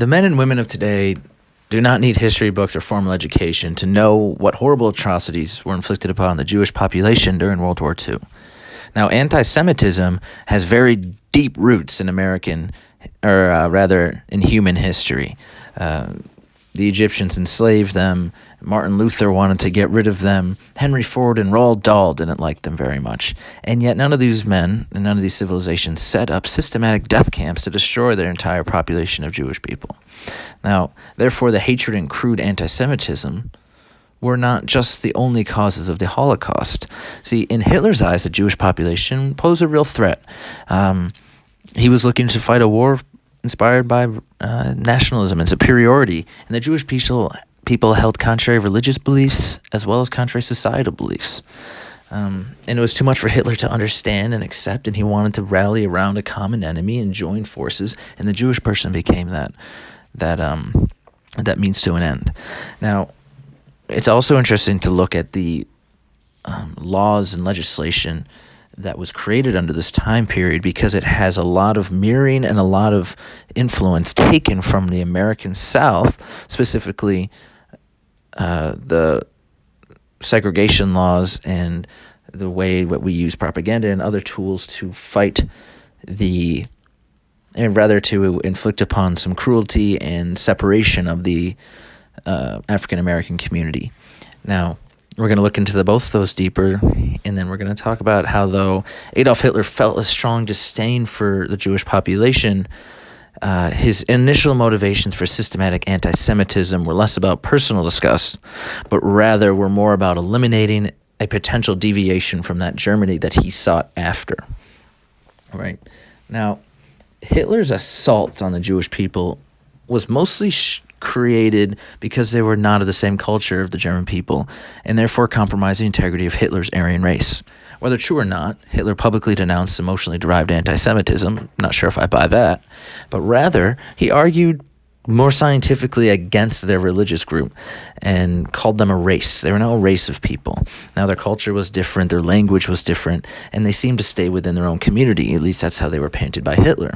The men and women of today do not need history books or formal education to know what horrible atrocities were inflicted upon the Jewish population during World War II. Now, anti-Semitism has very deep roots in in human history. The Egyptians enslaved them. Martin Luther wanted to get rid of them. Henry Ford and Roald Dahl didn't like them very much. And yet none of these men and none of these civilizations set up systematic death camps to destroy their entire population of Jewish people. Now, therefore, the hatred and crude anti-Semitism were not just the only causes of the Holocaust. See, in Hitler's eyes, the Jewish population posed a real threat. He was looking to fight a war inspired by nationalism and superiority, and the Jewish people held contrary religious beliefs as well as contrary societal beliefs. And it was too much for Hitler to understand and accept, and he wanted to rally around a common enemy and join forces, and the Jewish person became that means to an end. Now, it's also interesting to look at the laws and legislation that was created under this time period, because it has a lot of mirroring and a lot of influence taken from the American South, specifically the segregation laws and the way that we use propaganda and other tools to fight to inflict upon some cruelty and separation of the African American community. Now, we're going to look into both those deeper, and then we're going to talk about how, though Adolf Hitler felt a strong disdain for the Jewish population, his initial motivations for systematic anti-Semitism were less about personal disgust, but rather were more about eliminating a potential deviation from that Germany that he sought after. Right? Now, Hitler's assault on the Jewish people was mostly created because they were not of the same culture of the German people, and therefore compromised the integrity of Hitler's Aryan race. Whether true or not, Hitler publicly denounced emotionally derived anti-Semitism. Not sure if I buy that. But rather, he argued more scientifically against their religious group and called them a race. They were now a race of people. Now, their culture was different, their language was different, and they seemed to stay within their own community. At least that's how they were painted by Hitler.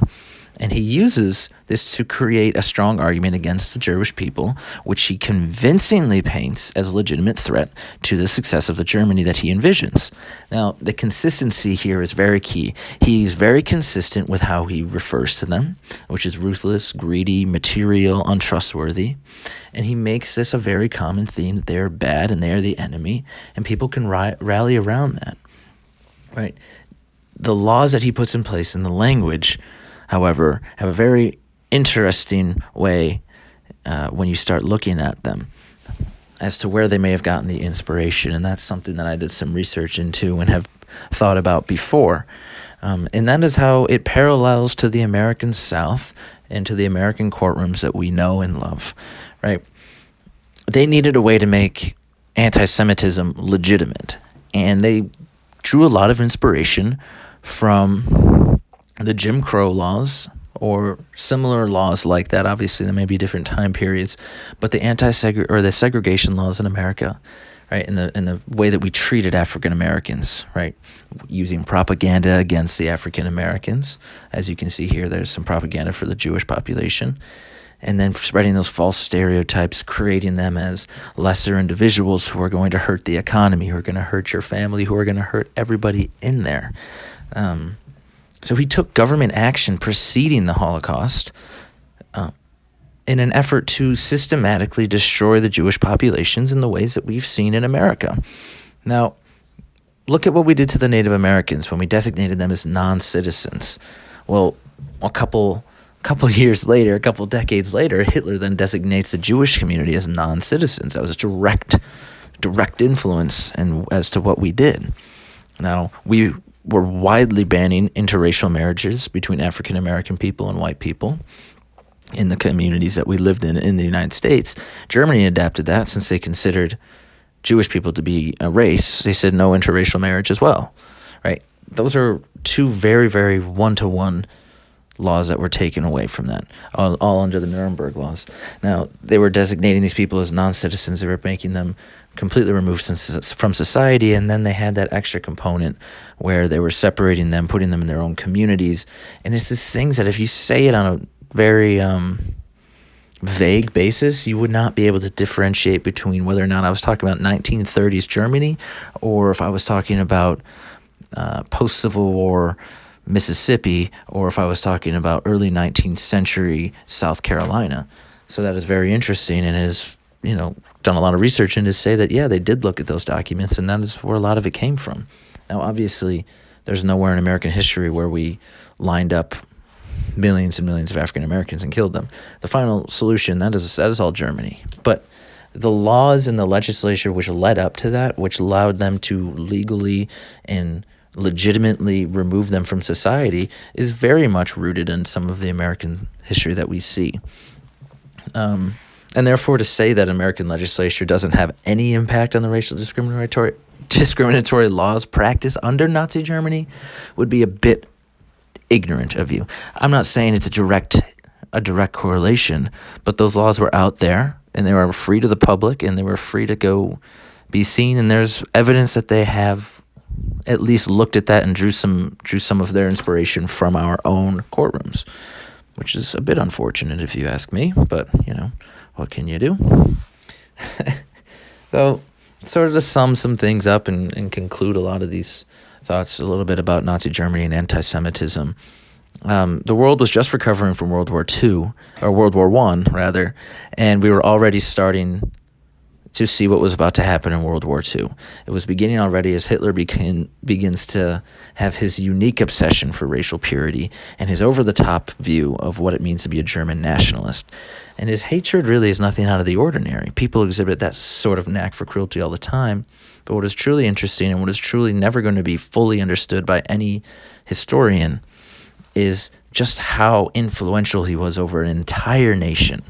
And he uses this to create a strong argument against the Jewish people, which he convincingly paints as a legitimate threat to the success of the Germany that he envisions. Now, the consistency here is very key. He's very consistent with how he refers to them, which is ruthless, greedy, material, untrustworthy. And he makes this a very common theme that they're bad and they're the enemy, and people can rally around that. Right? The laws that he puts in place and the language, however, have a very interesting way when you start looking at them as to where they may have gotten the inspiration. And that's something that I did some research into and have thought about before. And that is how it parallels to the American South and to the American courtrooms that we know and love, right? They needed a way to make anti-Semitism legitimate. And they drew a lot of inspiration from the Jim Crow laws or similar laws like that. Obviously, there may be different time periods, but the segregation laws in America, right, and the way that we treated African Americans, right, using propaganda against the African Americans. As you can see here, there's some propaganda for the Jewish population, and then spreading those false stereotypes, creating them as lesser individuals who are going to hurt the economy, who are going to hurt your family, who are going to hurt everybody in there. So he took government action preceding the Holocaust in an effort to systematically destroy the Jewish populations in the ways that we've seen in America. Now, look at what we did to the Native Americans when we designated them as non-citizens. Well, a couple years later, a couple decades later, Hitler then designates the Jewish community as non-citizens. That was a direct influence as to what we did. Now, we were widely banning interracial marriages between African American people and white people in the communities that we lived in the United States. Germany adapted that since they considered Jewish people to be a race. They said no interracial marriage as well, right? Those are two very, very one-to-one laws that were taken away from that, all under the Nuremberg laws. Now, they were designating these people as non-citizens. They were making them completely removed from society, and then they had that extra component where they were separating them, putting them in their own communities. And it's these things that if you say it on a very vague basis, you would not be able to differentiate between whether or not I was talking about 1930s Germany or if I was talking about post-Civil War Mississippi or if I was talking about early 19th century South Carolina. So that is very interesting and has, done a lot of research into say that, yeah, they did look at those documents and that is where a lot of it came from. Now, obviously, there's nowhere in American history where we lined up millions and millions of African Americans and killed them. The final solution, that is all Germany. But the laws in the legislature which led up to that, which allowed them to legally and legitimately remove them from society, is very much rooted in some of the American history that we see. And therefore, to say that American legislature doesn't have any impact on the racial discriminatory laws practiced under Nazi Germany would be a bit ignorant of you. I'm not saying it's a direct correlation, but those laws were out there and they were free to the public and they were free to go be seen, and there's evidence that they have at least looked at that and drew some of their inspiration from our own courtrooms, which is a bit unfortunate if you ask me, but what can you do? So sort of to sum some things up and conclude a lot of these thoughts a little bit about Nazi Germany and anti-Semitism. The world was just recovering from World War II, or World War I, rather, and we were already starting to see what was about to happen in World War II. It was beginning already as Hitler begins to have his unique obsession for racial purity and his over-the-top view of what it means to be a German nationalist. And his hatred really is nothing out of the ordinary. People exhibit that sort of knack for cruelty all the time, but what is truly interesting and what is truly never going to be fully understood by any historian is just how influential he was over an entire nation.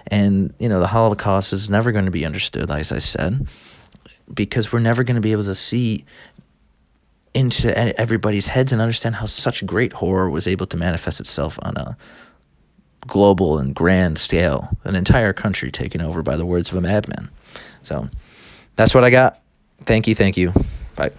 And, the Holocaust is never going to be understood, as I said, because we're never going to be able to see into everybody's heads and understand how such great horror was able to manifest itself on a global and grand scale, an entire country taken over by the words of a madman. So that's what I got. Thank you. Bye.